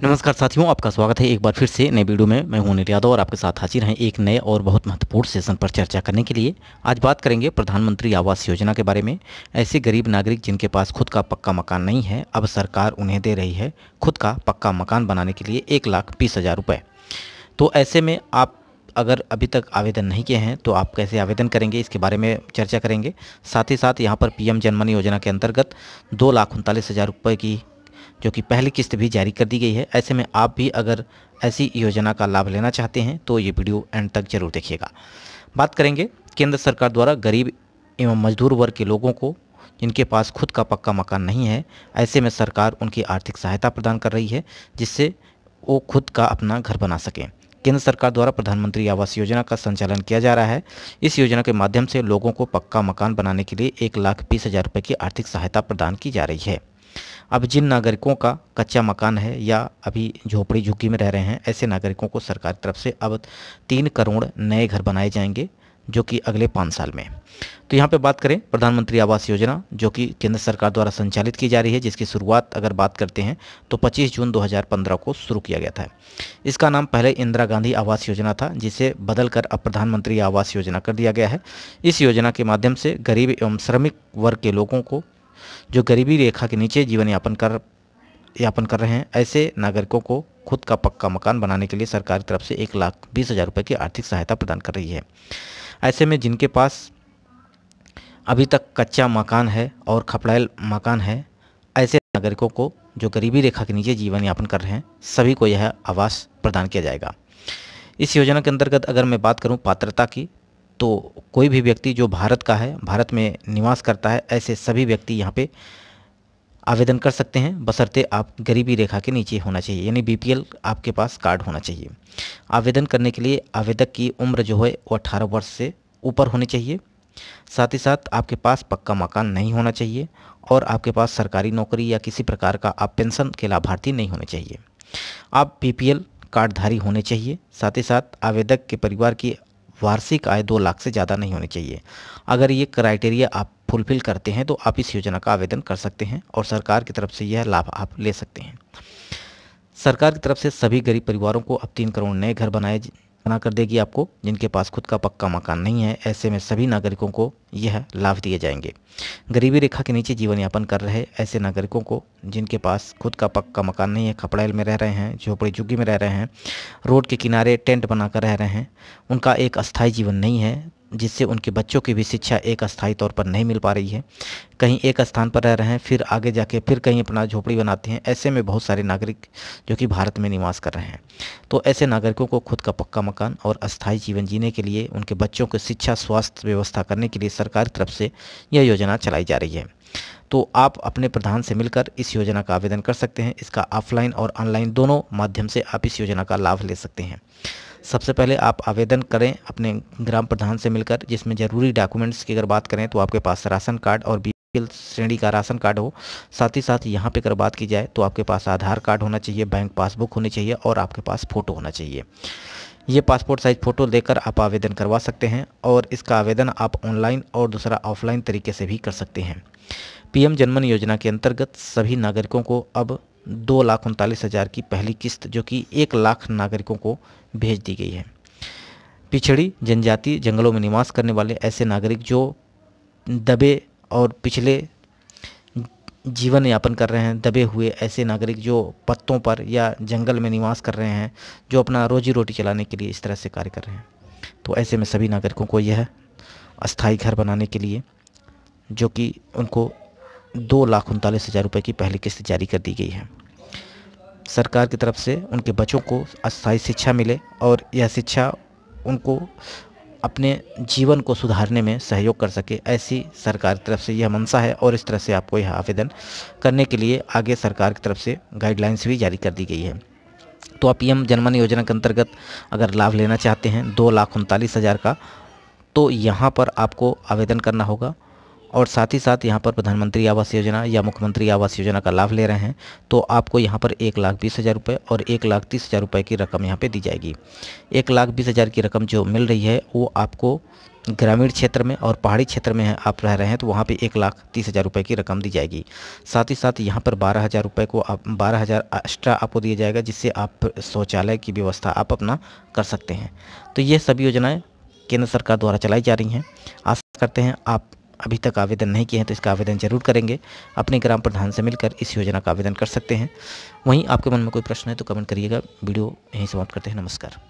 नमस्कार साथियों, आपका स्वागत है एक बार फिर से नए वीडियो में। मैं हूं अनिल यादव और आपके साथ हाजिर हैं एक नए और बहुत महत्वपूर्ण सेशन पर चर्चा करने के लिए। आज बात करेंगे प्रधानमंत्री आवास योजना के बारे में। ऐसे गरीब नागरिक जिनके पास खुद का पक्का मकान नहीं है, अब सरकार उन्हें दे रही है खुद का पक्का मकान बनाने के लिए 1,20,000 रुपये। तो ऐसे में आप अगर अभी तक आवेदन नहीं किए हैं तो आप कैसे आवेदन करेंगे, इसके बारे में चर्चा करेंगे। साथ ही साथ यहाँ पर पीएम जनमन योजना के अंतर्गत 2,39,000 रुपये की जो कि पहली किस्त भी जारी कर दी गई है। ऐसे में आप भी अगर ऐसी योजना का लाभ लेना चाहते हैं तो ये वीडियो एंड तक जरूर देखिएगा। बात करेंगे केंद्र सरकार द्वारा गरीब एवं मजदूर वर्ग के लोगों को जिनके पास खुद का पक्का मकान नहीं है, ऐसे में सरकार उनकी आर्थिक सहायता प्रदान कर रही है जिससे वो खुद का अपना घर बना सकें। केंद्र सरकार द्वारा प्रधानमंत्री आवास योजना का संचालन किया जा रहा है। इस योजना के माध्यम से लोगों को पक्का मकान बनाने के लिए 1,20,000 रुपये की आर्थिक सहायता प्रदान की जा रही है। अब जिन नागरिकों का कच्चा मकान है या अभी झोपड़ी झुग्गी में रह रहे हैं, ऐसे नागरिकों को सरकार की तरफ से अब 3 करोड़ नए घर बनाए जाएंगे जो कि अगले 5 साल में। तो यहाँ पे बात करें प्रधानमंत्री आवास योजना जो कि केंद्र सरकार द्वारा संचालित की जा रही है, जिसकी शुरुआत अगर बात करते हैं तो 25 जून 2015 को शुरू किया गया था। इसका नाम पहले इंदिरा गांधी आवास योजना था, जिसे बदलकर अब प्रधानमंत्री आवास योजना कर दिया गया है। इस योजना के माध्यम से गरीब एवं श्रमिक वर्ग के लोगों को जो गरीबी रेखा के नीचे जीवन यापन कर रहे हैं, ऐसे नागरिकों को खुद का पक्का मकान बनाने के लिए सरकार की तरफ से 1,20,000 रुपये की आर्थिक सहायता प्रदान कर रही है। ऐसे में जिनके पास अभी तक कच्चा मकान है और खपड़ैल मकान है, ऐसे नागरिकों को जो गरीबी रेखा के नीचे जीवन यापन कर रहे हैं, सभी को यह आवास प्रदान किया जाएगा। इस योजना के अंतर्गत अगर मैं बात करूं पात्रता की, तो कोई भी व्यक्ति जो भारत का है, भारत में निवास करता है, ऐसे सभी व्यक्ति यहाँ पे आवेदन कर सकते हैं, बशर्ते आप गरीबी रेखा के नीचे होना चाहिए, यानी बीपीएल आपके पास कार्ड होना चाहिए। आवेदन करने के लिए आवेदक की उम्र जो है वो 18 वर्ष से ऊपर होनी चाहिए। साथ ही साथ आपके पास पक्का मकान नहीं होना चाहिए और आपके पास सरकारी नौकरी या किसी प्रकार का आप पेंशन के लाभार्थी नहीं होने चाहिए। आप बीपीएल कार्डधारी होने चाहिए। साथ ही साथ आवेदक के परिवार की वार्षिक आय 2 लाख से ज़्यादा नहीं होनी चाहिए। अगर ये क्राइटेरिया आप फुलफिल करते हैं तो आप इस योजना का आवेदन कर सकते हैं और सरकार की तरफ से यह लाभ आप ले सकते हैं। सरकार की तरफ से सभी गरीब परिवारों को अब 3 करोड़ नए घर बना कर देगी आपको, जिनके पास खुद का पक्का मकान नहीं है। ऐसे में सभी नागरिकों को यह लाभ दिए जाएंगे। गरीबी रेखा के नीचे जीवन यापन कर रहे ऐसे नागरिकों को जिनके पास खुद का पक्का मकान नहीं है, खपड़ैल में रह रहे हैं, झोपड़ी झुग्गी में रह रहे हैं, रोड के किनारे टेंट बनाकर रह रहे हैं, उनका एक अस्थायी जीवन नहीं है, जिससे उनके बच्चों की भी शिक्षा एक अस्थायी तौर पर नहीं मिल पा रही है। कहीं एक स्थान पर रह रहे हैं, फिर आगे जाके फिर कहीं अपना झोपड़ी बनाते हैं। ऐसे में बहुत सारे नागरिक जो कि भारत में निवास कर रहे हैं, तो ऐसे नागरिकों को खुद का पक्का मकान और अस्थायी जीवन जीने के लिए, उनके बच्चों को शिक्षा स्वास्थ्य व्यवस्था करने के लिए सरकार की तरफ से यह योजना चलाई जा रही है। तो आप अपने प्रधान से मिलकर इस योजना का आवेदन कर सकते हैं। इसका ऑफलाइन और ऑनलाइन दोनों माध्यम से आप इस योजना का लाभ ले सकते हैं। सबसे पहले आप आवेदन करें अपने ग्राम प्रधान से मिलकर, जिसमें ज़रूरी डॉक्यूमेंट्स की अगर बात करें तो आपके पास राशन कार्ड और बीपीएल श्रेणी का राशन कार्ड हो। साथ ही साथ यहाँ पे अगर बात की जाए तो आपके पास आधार कार्ड होना चाहिए, बैंक पासबुक होनी चाहिए और आपके पास फ़ोटो होना चाहिए। ये पासपोर्ट साइज फ़ोटो लेकर आप आवेदन करवा सकते हैं और इसका आवेदन आप ऑनलाइन और दूसरा ऑफलाइन तरीके से भी कर सकते हैं। पीएम जनमन योजना के अंतर्गत सभी नागरिकों को अब 2,39,000 की पहली किस्त जो कि 1 लाख नागरिकों को भेज दी गई है। पिछड़ी जनजाति जंगलों में निवास करने वाले ऐसे नागरिक जो दबे और पिछले जीवन यापन कर रहे हैं, दबे हुए ऐसे नागरिक जो पत्तों पर या जंगल में निवास कर रहे हैं, जो अपना रोजी रोटी चलाने के लिए इस तरह से कार्य कर रहे हैं, तो ऐसे में सभी नागरिकों को यह अस्थायी घर बनाने के लिए जो कि उनको 2,39,000 रुपये की पहली किस्त जारी कर दी गई है। सरकार की तरफ से उनके बच्चों को अस्थायी शिक्षा मिले और यह शिक्षा उनको अपने जीवन को सुधारने में सहयोग कर सके, ऐसी सरकार की तरफ से यह मंशा है। और इस तरह से आपको यह आवेदन करने के लिए आगे सरकार की तरफ से गाइडलाइंस भी जारी कर दी गई है। तो आप पीएम जनमन योजना के अंतर्गत अगर लाभ लेना चाहते हैं 2,39,000 का, तो यहाँ पर आपको आवेदन करना होगा और साथ ही साथ यहाँ पर प्रधानमंत्री आवास योजना या मुख्यमंत्री आवास योजना का लाभ ले रहे हैं तो आपको यहाँ पर 1,20,000 रुपये और 1,30,000 रुपये की रकम यहाँ पे दी जाएगी। 1,20,000 की रकम जो मिल रही है वो आपको ग्रामीण क्षेत्र में और पहाड़ी क्षेत्र में आप रह रहे हैं तो वहाँ पे 1,30,000 रुपये की रकम दी जाएगी। साथ ही साथ यहाँ पर 12,000 रुपये को 12,000 एक्स्ट्रा आपको दिया जाएगा, जिससे आप शौचालय की व्यवस्था आप अपना कर सकते हैं। तो ये सभी योजनाएं केंद्र सरकार द्वारा चलाई जा रही हैं। आशा करते हैं आप अभी तक आवेदन नहीं किए हैं तो इसका आवेदन जरूर करेंगे। अपने ग्राम प्रधान से मिलकर इस योजना का आवेदन कर सकते हैं। वहीं आपके मन में कोई प्रश्न है तो कमेंट करिएगा। वीडियो यहीं समाप्त करते हैं। नमस्कार।